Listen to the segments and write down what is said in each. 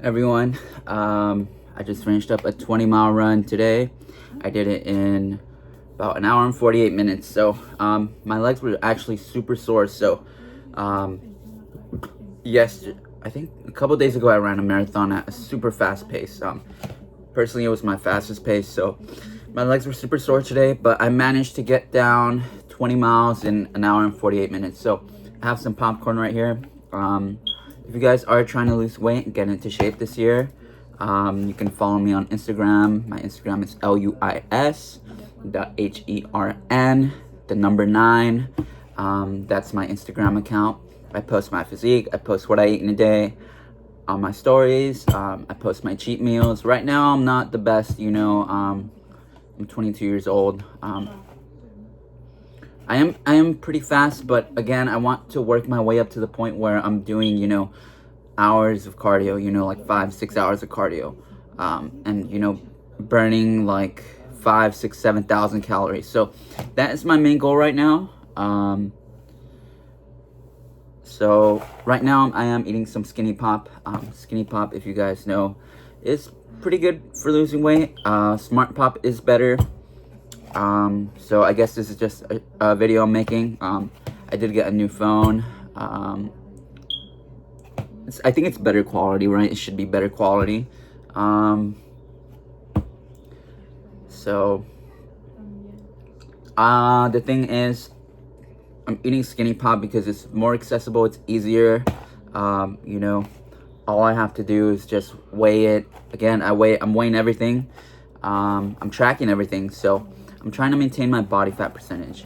Everyone. I just finished up a 20-mile run today. I did it in about an hour and 48 minutes. So my legs were actually super sore. So um, yes, I think a couple days ago I ran a marathon at a super fast pace. Personally, it was my fastest pace. So my legs were super sore today, but I managed to get down 20 miles in an hour and 48 minutes. So I have some popcorn right here. If you guys are trying to lose weight and get into shape this year, you can follow me on Instagram. My Instagram is luis.hern, the number 9. That's my Instagram account. I post my physique. I post what I eat in a day on my stories. I post my cheat meals. Right now, I'm not the best, I'm 22 years old. I am pretty fast, but again, I want to work my way up to the point where I'm doing, hours of cardio, like 5-6 hours of cardio, and burning like 5, 6, 7,000 calories. So that is my main goal right now. So right now I am eating some Skinny Pop. Skinny Pop, if you guys know, is pretty good for losing weight. Smart Pop is better. So I guess this is just a video I'm making. I did get a new phone. I think it's better quality, right? It should be better quality. So the thing is, I'm eating Skinny Pop because it's more accessible. It's easier. All I have to do is just weigh it. Again, I'm weighing everything. I'm tracking everything. So I'm trying to maintain my body fat percentage.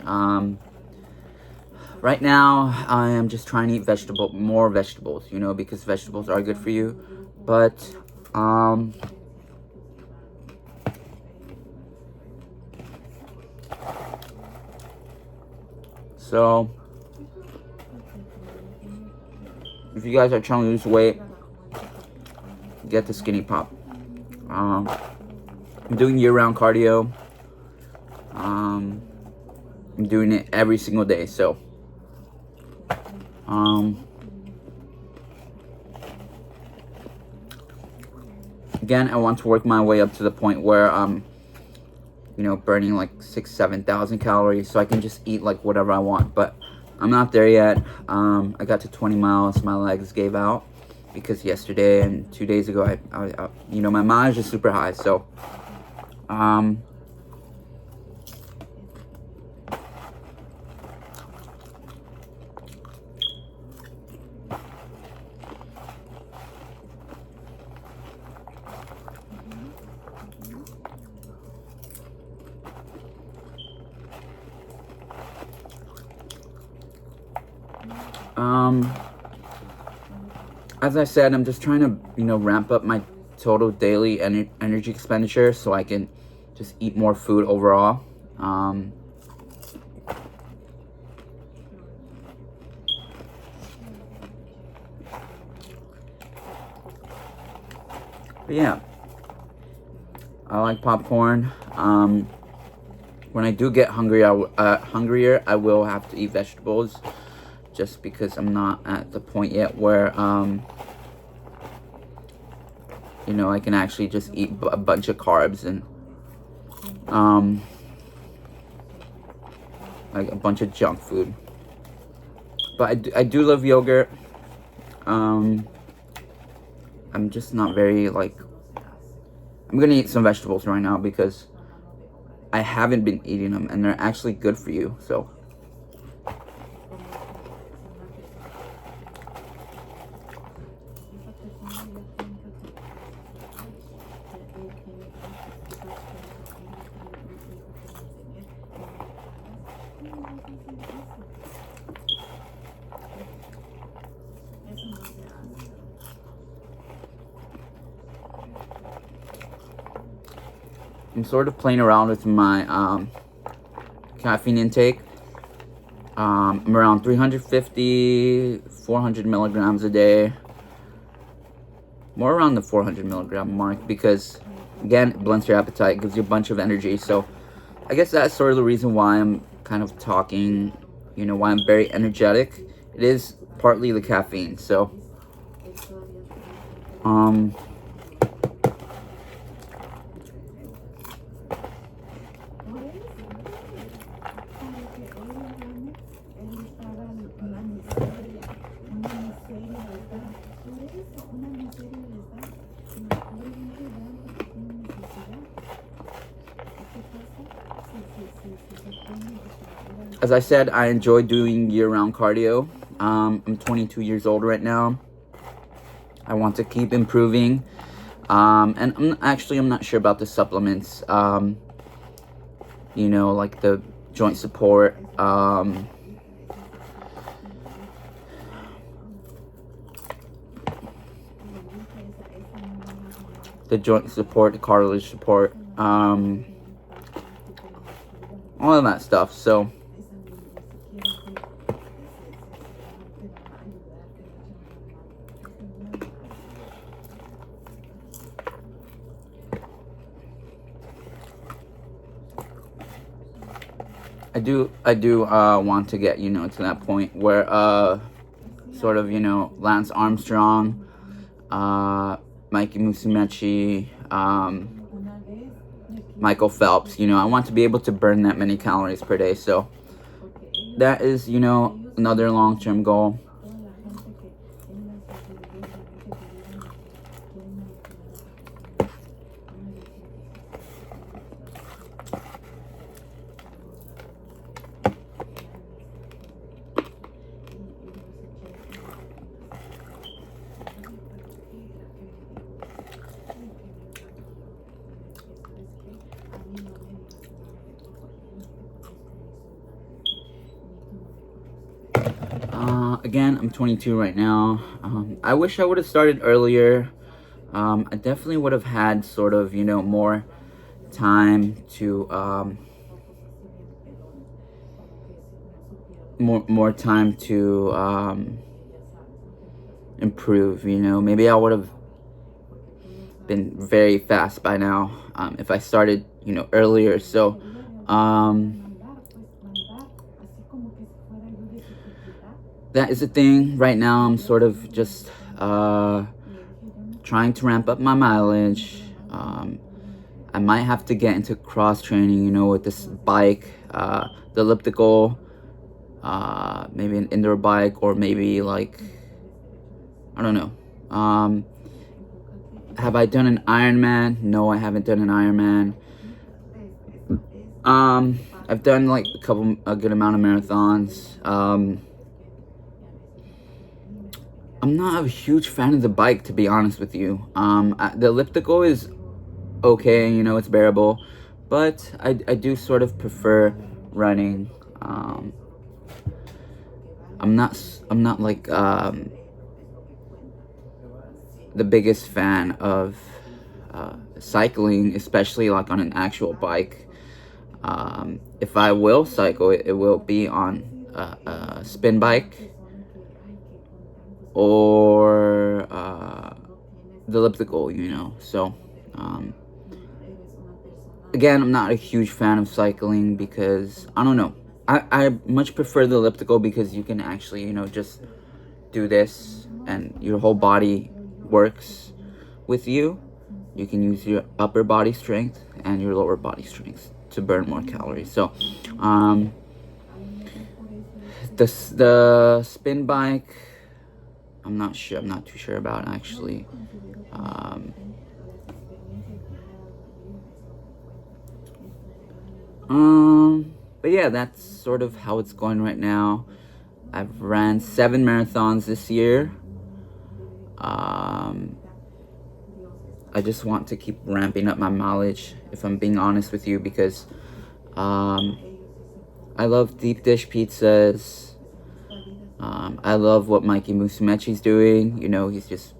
Right now, I am just trying to eat more vegetables, because vegetables are good for you. But, so, if you guys are trying to lose weight, get the Skinny Pop. I'm doing year-round cardio. I'm doing it every single day, so again, I want to work my way up to the point where I'm burning like 6,000-7,000 calories, so I can just eat like whatever I want. But I'm not there yet. I got to 20 miles, my legs gave out because yesterday and 2 days ago I my mileage is super high. So as I said, I'm just trying to, ramp up my total daily energy expenditure so I can just eat more food overall. But yeah, I like popcorn. When I do get hungrier, I will have to eat vegetables, just because I'm not at the point yet where I can actually just eat a bunch of carbs and like a bunch of junk food. But I do love yogurt. I'm just not very I'm gonna eat some vegetables right now because I haven't been eating them and they're actually good for you. So I'm sort of playing around with my caffeine intake. I'm around 350-400 milligrams a day. More around the 400 milligram mark because, again, it blunts your appetite, gives you a bunch of energy. So I guess that's sort of the reason why I'm kind of talking, why I'm very energetic. It is partly the caffeine. So Um, as I said, I enjoy doing year-round cardio. I'm 22 years old right now. I want to keep improving. And I'm not sure about the supplements. You know, like the joint support. The joint support, the cartilage support, all of that stuff. So I do want to get, you know, to that point where sort of, you know, Lance Armstrong, Mikey Musumeci, Michael Phelps, you know, I want to be able to burn that many calories per day. So that is, you know, another long-term goal. Again, I'm 22 right now. I wish I would have started earlier. I definitely would have had sort of, you know, more time to more time to improve. You know, maybe I would have been very fast by now if I started, you know, earlier. So that is the thing. Right now, I'm sort of just trying to ramp up my mileage. I might have to get into cross training, you know, with this bike, the elliptical, maybe an indoor bike, or maybe like, I don't know. Have I done an Ironman? No, I haven't done an Ironman. I've done like a good amount of marathons. I'm not a huge fan of the bike, to be honest with you. The elliptical is okay, you know, it's bearable, but I do sort of prefer running. I'm not like the biggest fan of cycling, especially like on an actual bike. If I will cycle, it will be on a spin bike or the elliptical, you know. So again, I'm not a huge fan of cycling because I don't know. I much prefer the elliptical because you can actually, you know, just do this and your whole body works with you. You can use your upper body strength and your lower body strength to burn more calories. So the spin bike, I'm not too sure about actually. But yeah, that's sort of how it's going right now. I've ran 7 marathons this year. I just want to keep ramping up my mileage, if I'm being honest with you, because I love deep dish pizzas. I love what Mikey Musumeci's doing. You know, he's just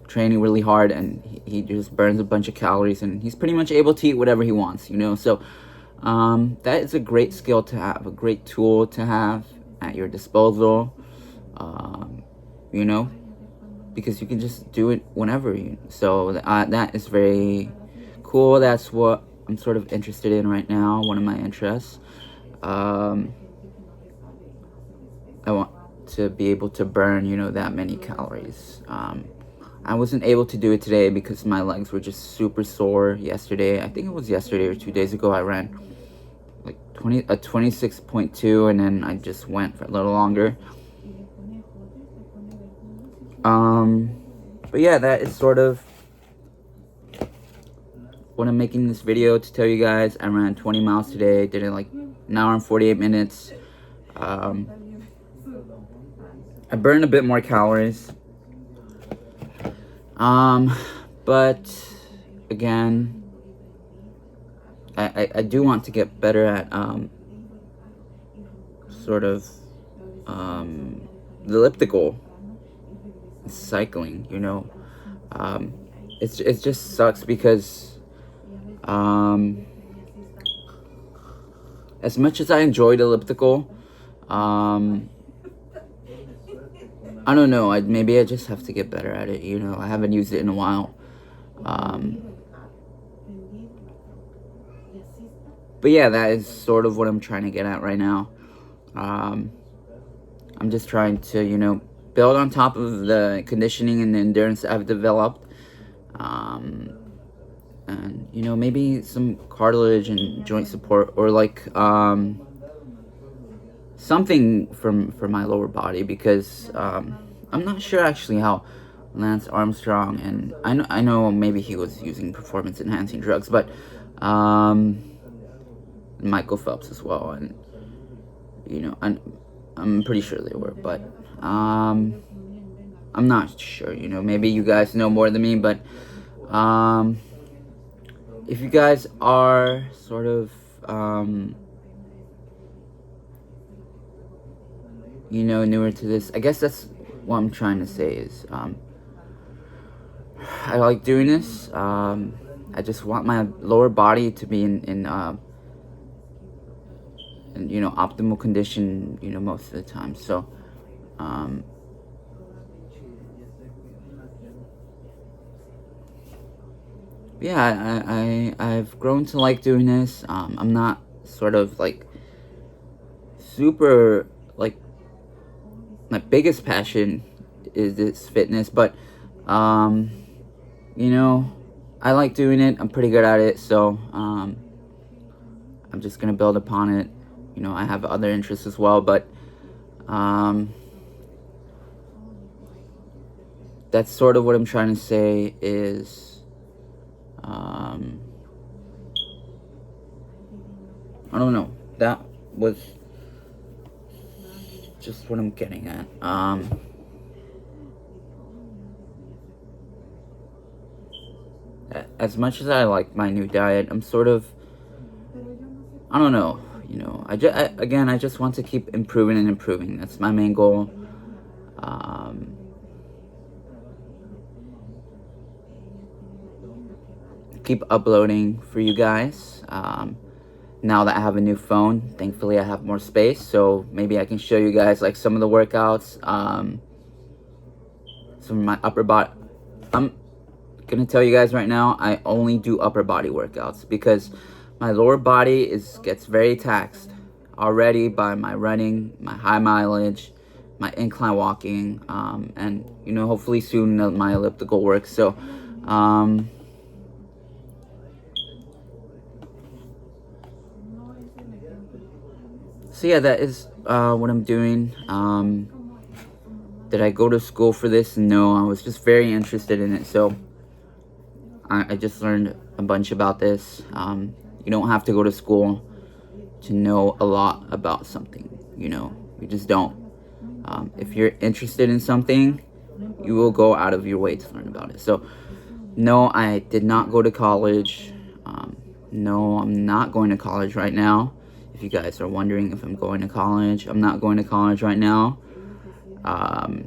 training really hard and he just burns a bunch of calories and he's pretty much able to eat whatever he wants, you know. So that is a great skill to have, a great tool to have at your disposal, you know, because you can just do it whenever. So that is very cool. That's what I'm sort of interested in right now, one of my interests. I want to be able to burn, you know, that many calories. I wasn't able to do it today because my legs were just super sore yesterday. I think it was yesterday or 2 days ago. I ran like 26.2, and then I just went for a little longer. But yeah, that is sort of what I'm making this video to tell you guys. I ran 20 miles today, did it like an hour and 48 minutes. I burned a bit more calories. But again, I do want to get better at sort of the elliptical cycling, you know. It just sucks because as much as I enjoyed elliptical, I don't know, maybe I just have to get better at it, you know. I haven't used it in a while. But yeah, that is sort of what I'm trying to get at right now. I'm just trying to, you know, build on top of the conditioning and the endurance I've developed. And, you know, maybe some cartilage and joint support, or like something for my lower body, because I'm not sure actually how Lance Armstrong, and I know maybe he was using performance enhancing drugs, but Michael Phelps as well, and you know, I'm pretty sure they were, but I'm not sure, you know, maybe you guys know more than me, but if you guys are sort of you know, newer to this, I guess that's what I'm trying to say is I like doing this. I just want my lower body to be in you know, optimal condition, you know, most of the time. So yeah, I've grown to like doing this. I'm not sort of like super, like, my biggest passion is this fitness, but you know, I like doing it. I'm pretty good at it, so I'm just gonna build upon it. You know, I have other interests as well, but that's sort of what I'm trying to say is I don't know. That was just what I'm getting at. As much as I like my new diet, I'm sort of, I don't know, you know, again, I just want to keep improving and improving. That's my main goal. Keep uploading for you guys. Now that I have a new phone, thankfully I have more space, so maybe I can show you guys like some of the workouts, some of my upper body. I'm gonna tell you guys right now, I only do upper body workouts because my lower body gets very taxed already by my running, my high mileage, my incline walking, and you know, hopefully soon my elliptical work. So so yeah, that is what I'm doing. Did I go to school for this? No, I was just very interested in it, so I just learned a bunch about this. You don't have to go to school to know a lot about something, you know, you just don't. If you're interested in something, you will go out of your way to learn about it. So no, I did not go to college. No, I'm not going to college right now. If you guys are wondering if I'm going to college, I'm not going to college right now. I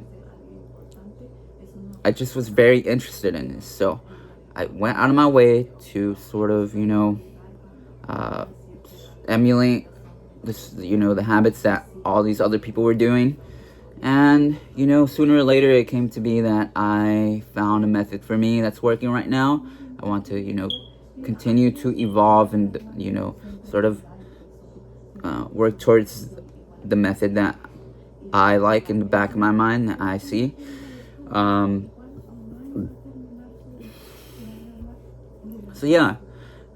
just was very interested in this, so I went out of my way to sort of, you know, emulate this, you know, the habits that all these other people were doing. And, you know, sooner or later it came to be that I found a method for me that's working right now. I want to, you know, continue to evolve and, you know, sort of work towards the method that I like in the back of my mind, that I see. So yeah,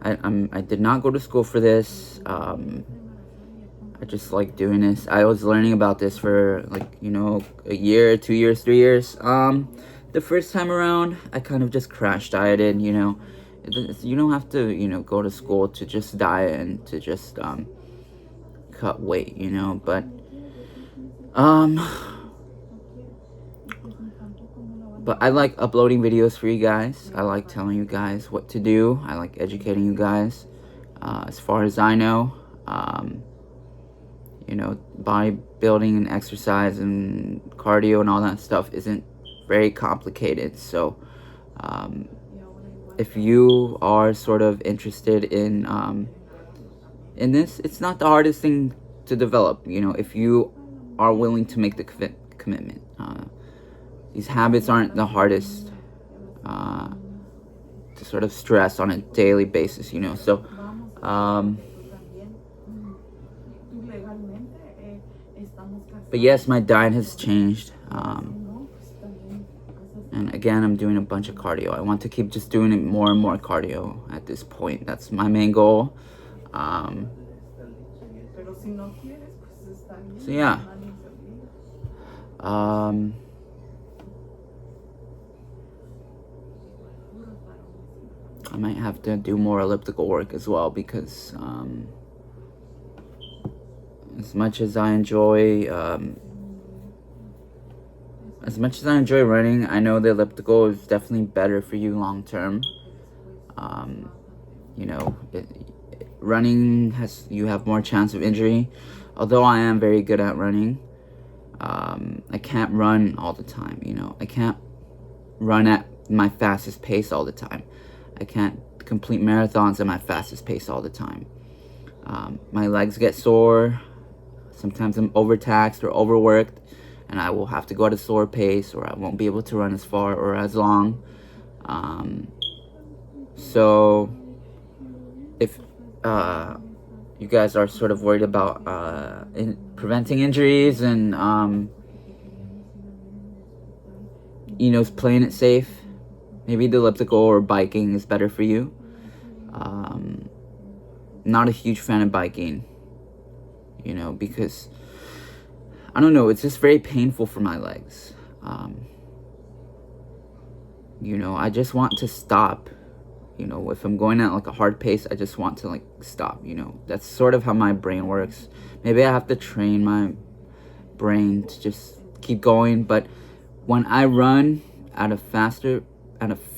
I did not go to school for this. I just like doing this. I was learning about this for like, you know, a year, 2 years, 3 years. The first time around, I kind of just crash dieted, you know. You don't have to, you know, go to school to just diet and to just cut weight, you know. But I like uploading videos for you guys. I like telling you guys what to do. I like educating you guys. As far as I know, you know, bodybuilding and exercise and cardio and all that stuff isn't very complicated. So if you are sort of interested in this, it's not the hardest thing to develop, you know, if you are willing to make the commitment. These habits aren't the hardest to sort of stress on a daily basis, you know. So but yes, my diet has changed. And again, I'm doing a bunch of cardio. I want to keep just doing it more and more cardio at this point. That's my main goal. So yeah. I might have to do more elliptical work as well, because as much as I enjoy running, I know the elliptical is definitely better for you long term. You know, running you have more chance of injury. Although I am very good at running, I can't run all the time, you know. I can't run at my fastest pace all the time. I can't complete marathons at my fastest pace all the time. My legs get sore. Sometimes I'm overtaxed or overworked, and I will have to go at a slower pace, or I won't be able to run as far or as long. So if you guys are sort of worried about preventing injuries and you know, playing it safe, maybe the elliptical or biking is better for you. Not a huge fan of biking, you know, because I don't know, it's just very painful for my legs. You know, I just want to stop. You know, if I'm going at like a hard pace, I just want to like stop, you know. That's sort of how my brain works. Maybe I have to train my brain to just keep going, but when I run at a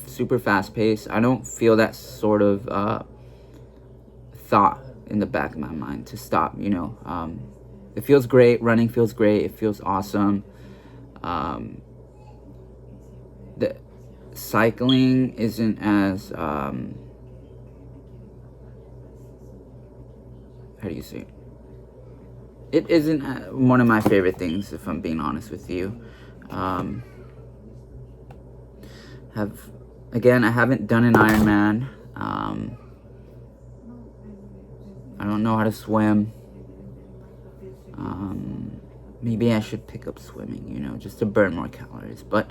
super fast pace, I don't feel that sort of thought in the back of my mind to stop, you know. It feels great. Running feels great. It feels awesome. The cycling isn't as how do you say it isn't one of my favorite things, if I'm being honest with you. I haven't done an Ironman. I don't know how to swim. Maybe I should pick up swimming, you know, just to burn more calories. But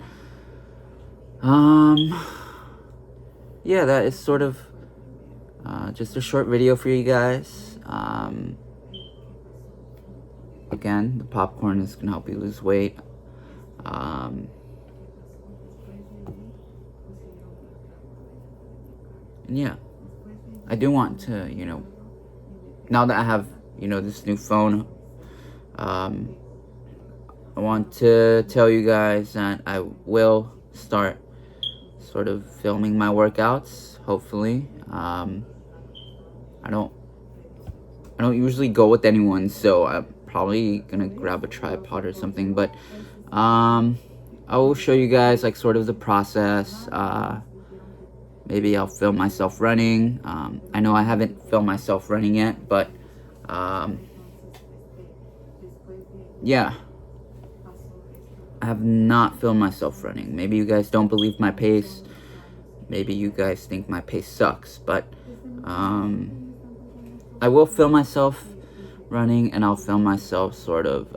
yeah, that is sort of just a short video for you guys. Again, the popcorn is gonna help you lose weight. And yeah, I do want to, you know, now that I have, you know, this new phone, I want to tell you guys that I will start sort of filming my workouts, hopefully. I don't usually go with anyone, so I'm probably gonna grab a tripod or something, but I will show you guys like sort of the process. Maybe I'll film myself running. I know I haven't filmed myself running yet, but yeah, I have not filmed myself running. Maybe you guys don't believe my pace. Maybe you guys think my pace sucks, but I will film myself running, and I'll film myself sort of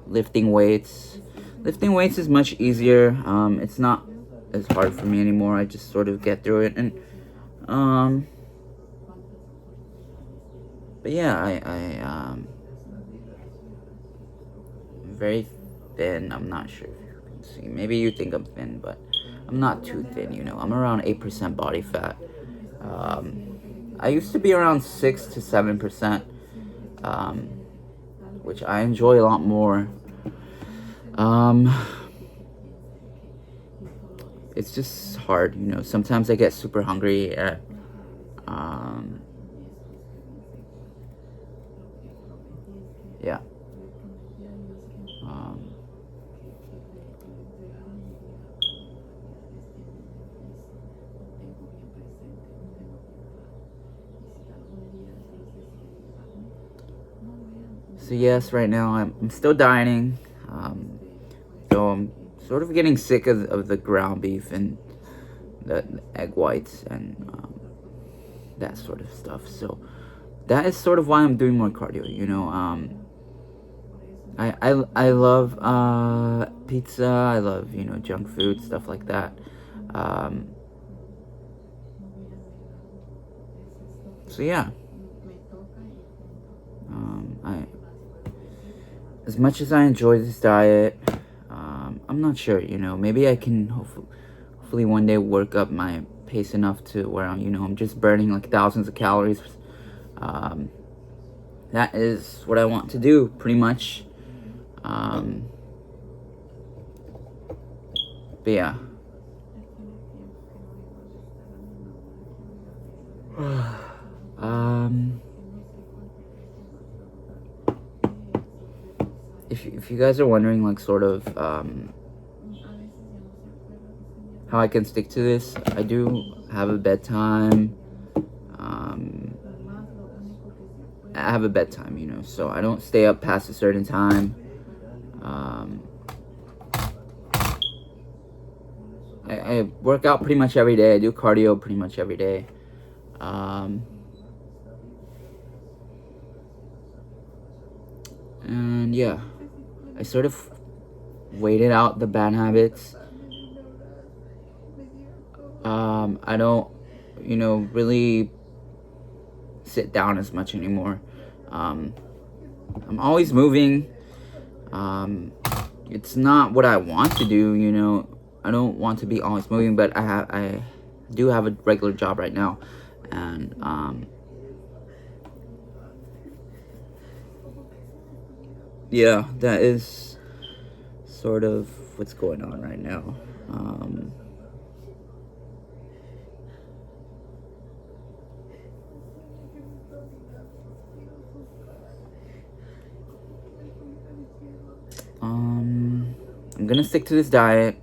lifting weights. Lifting weights is much easier. It's not as hard for me anymore. I just sort of get through it, and Um, but yeah, I'm very thin. I'm not sure if you can see. Maybe you think I'm thin, but I'm not too thin, you know. I'm around 8% body fat. I used to be around 6 to 7%, um, which I enjoy a lot more. Um, it's just hard, you know. Sometimes I get super hungry at, um, yeah. Um, so yes, right now I'm still dieting. So I'm sort of getting sick of the ground beef and the egg whites and that sort of stuff. So that is sort of why I'm doing more cardio. You know, I love pizza. I love, you know, junk food, stuff like that. Um, so yeah, I as much as I enjoy this diet, I'm not sure. You know, maybe I can hopefully one day work up my pace enough to where I'm, you know, I'm just burning like thousands of calories. Um, that is what I want to do, pretty much. But yeah. um, if you guys are wondering, like, sort of, how I can stick to this, I do have a bedtime. I have a bedtime, you know, so I don't stay up past a certain time. I work out pretty much every day. I do cardio pretty much every day. And yeah, I sort of waited out the bad habits. I don't, you know, really sit down as much anymore. I'm always moving. It's not what I want to do, you know. I don't want to be always moving, but I do have a regular job right now, and yeah, that is sort of what's going on right now. I'm gonna stick to this diet.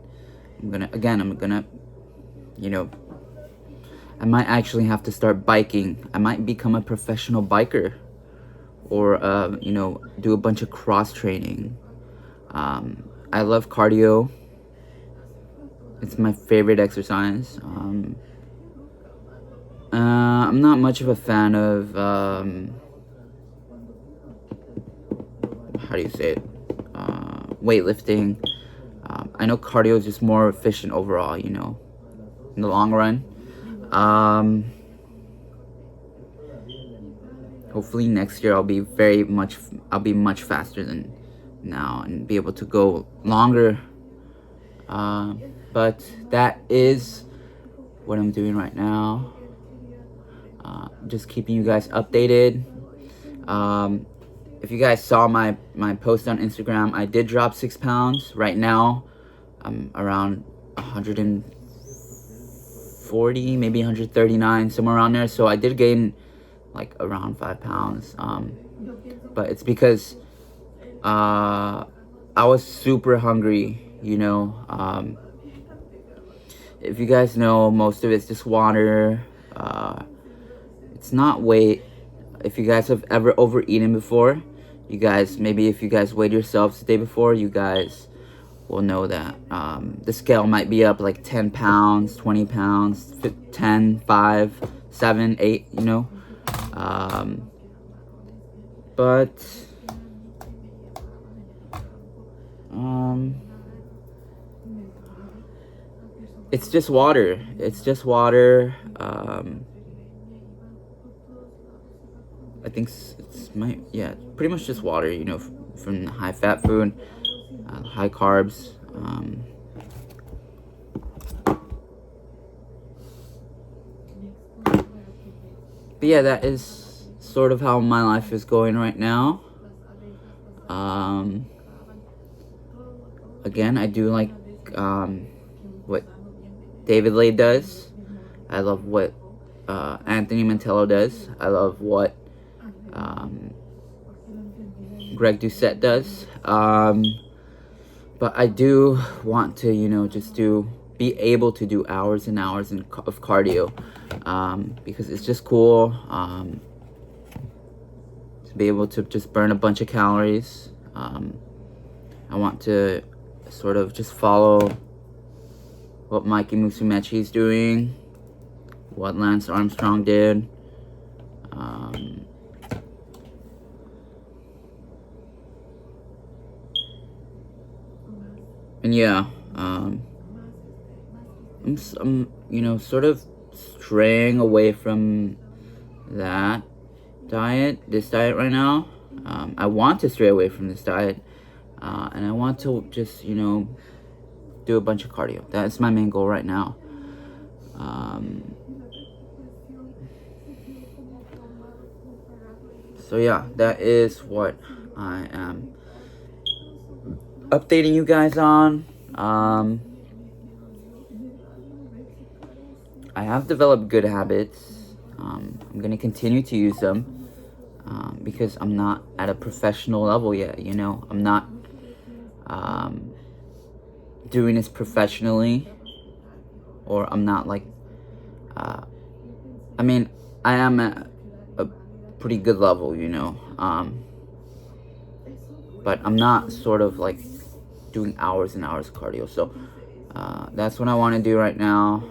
I'm gonna, you know, I might actually have to start biking. I might become a professional biker, or you know, do a bunch of cross training. I love cardio. It's my favorite exercise. I'm not much of a fan of how do you say it? Weightlifting. I know cardio is just more efficient overall, you know, in the long run. Hopefully next year I'll be much faster than now and be able to go longer. But that is what I'm doing right now. Just keeping you guys updated. If you guys saw my post on Instagram, I did drop 6 pounds. Right now, I'm around 140, maybe 139, somewhere around there. So I did gain like around 5 pounds. But it's because I was super hungry, you know. If you guys know, most of it's just water. It's not weight. If you guys have ever overeaten before, you guys, maybe if you guys weighed yourselves the day before, you guys will know that the scale might be up like 10 pounds, 20 pounds, 10, 5, 7, 8, you know. But it's just water. It's just water. I think pretty much just water, from high fat food, high carbs. But yeah, that is sort of how my life is going right now. Again, I do like what David Lay does. I love what Anthony Mantello does. I love what Greg Doucette does. But I do want to, just be able to do hours and hours of cardio, because it's just cool to be able to just burn a bunch of calories. I want to sort of just follow what Mikey Musumeci is doing, what Lance Armstrong did. And yeah, I'm sort of straying away from this diet right now. I want to stray away from this diet, and I want to just, do a bunch of cardio. That's my main goal right now. So yeah, that is what I am updating you guys on. I have developed good habits. I'm going to continue to use them, because I'm not at a professional level yet. I'm not doing this professionally, or I'm not like, I am at a pretty good level, but I'm not sort of like doing hours and hours of cardio. So that's what I want to do right now.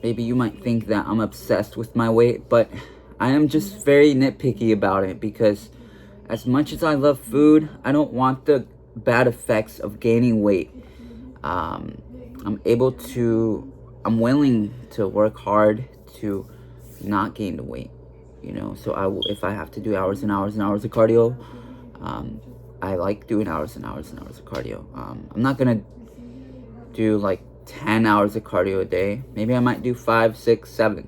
Maybe you might think that I'm obsessed with my weight, but I am just very nitpicky about it, because as much as I love food, I don't want the bad effects of gaining weight. I'm willing to work hard to not gain the weight, so if I have to do hours and hours and hours of cardio, I like doing hours and hours and hours of cardio. I'm not gonna do like 10 hours of cardio a day. Maybe I might do 5, 6, 7.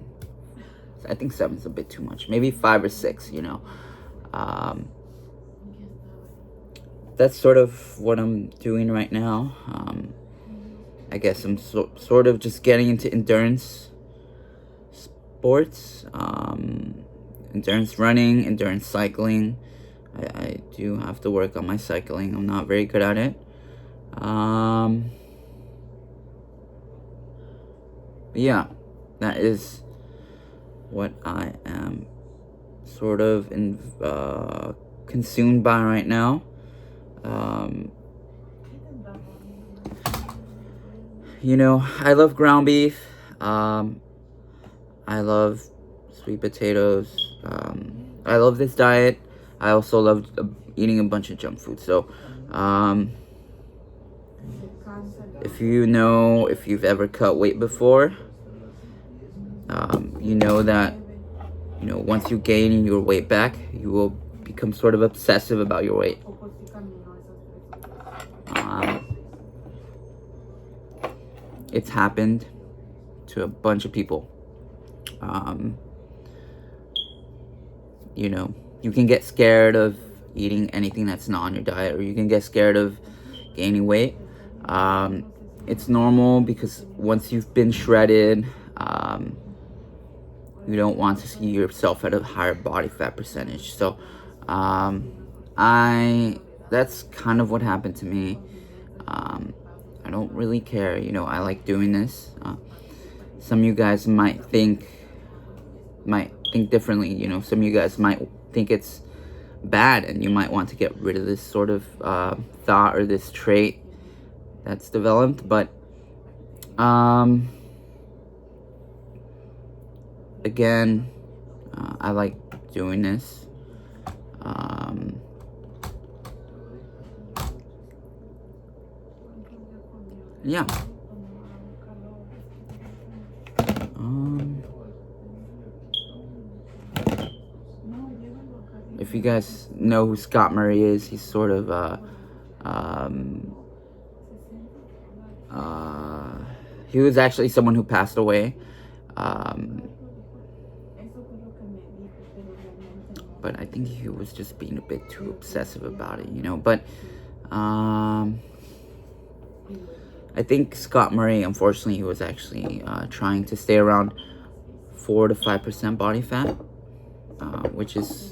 I think 7 is a bit too much. Maybe 5 or 6, that's sort of what I'm doing right now. I guess I'm sort of just getting into endurance sports, endurance running, endurance cycling. I do have to work on my cycling. I'm not very good at it. But yeah, that is what I am sort of consumed by right now. I love ground beef. I love sweet potatoes. I love this diet. I also love eating a bunch of junk food. So, if you've ever cut weight before, you know that, once you gain your weight back, you will become sort of obsessive about your weight. It's happened to a bunch of people. You can get scared of eating anything that's not on your diet, or you can get scared of gaining weight. It's normal, because once you've been shredded, you don't want to see yourself at a higher body fat percentage. So that's kind of what happened to me. I don't really care. I like doing this. Some of you guys might think differently. Some of you guys might think it's bad, and you might want to get rid of this sort of thought or this trait that's developed. But again, I like doing this. Yeah. If you guys know who Scott Murray is, he's sort of he was actually someone who passed away. But I think he was just being a bit too obsessive about it, you know. But I think Scott Murray, unfortunately, he was actually trying to stay around 4 to 5% body fat, which is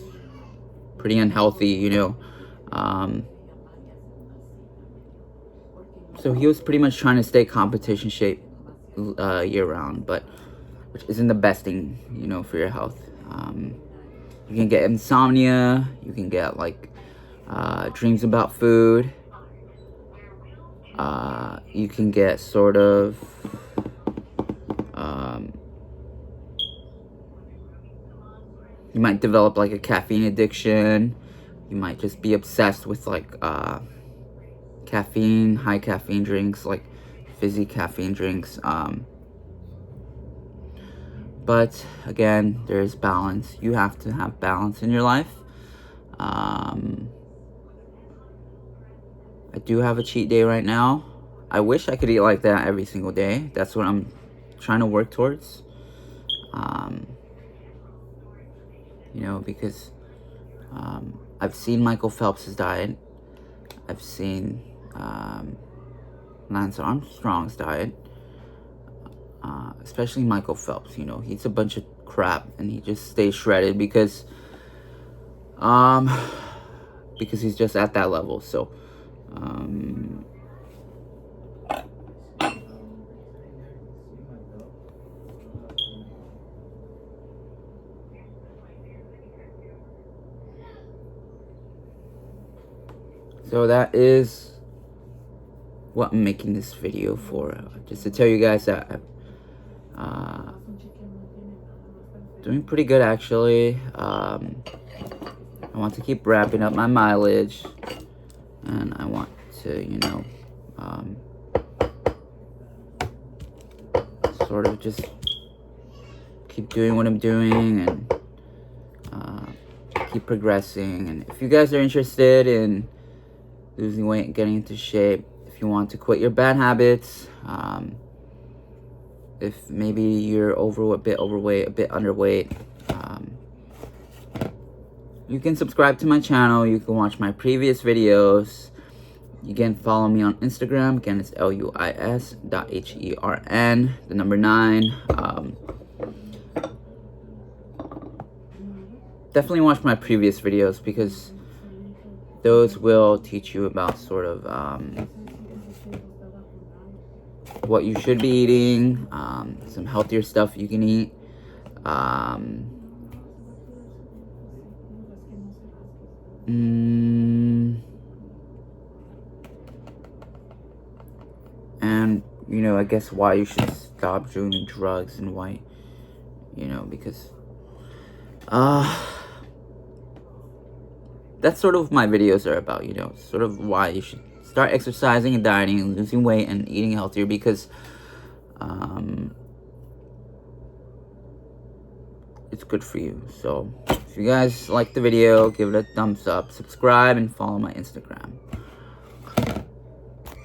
pretty unhealthy, you know. So he was pretty much trying to stay competition shape year round, but which isn't the best thing, you know, for your health. You can get insomnia, you can get like dreams about food, you can get sort of you might develop like a caffeine addiction. You might just be obsessed with like caffeine, high caffeine drinks, like fizzy caffeine drinks. But again, there's balance. You have to have balance in your life. I do have a cheat day right now. I wish I could eat like that every single day. That's what I'm trying to work towards. You know, because I've seen Michael Phelps' diet. I've seen Lance Armstrong's diet. Especially Michael Phelps, you know, he's a bunch of crap and he just stays shredded because he's just at that level. So that is what I'm making this video for, just to tell you guys that doing pretty good actually. I want to keep wrapping up my mileage, and I want to, you know, sort of just keep doing what I'm doing and keep progressing. And if you guys are interested in losing weight and getting into shape, if you want to quit your bad habits, if maybe you're a bit overweight, a bit underweight, you can subscribe to my channel. You can watch my previous videos. You can follow me on Instagram. Again, it's LUIS.HERN, the number 9. Definitely watch my previous videos because those will teach you about sort of what you should be eating, some healthier stuff you can eat. And, you know, I guess why you should stop doing drugs and why, you know, because that's sort of what my videos are about, you know, sort of why you should start exercising and dieting and losing weight and eating healthier, because it's good for you. So if you guys like the video, give it a thumbs up, subscribe, and follow my Instagram.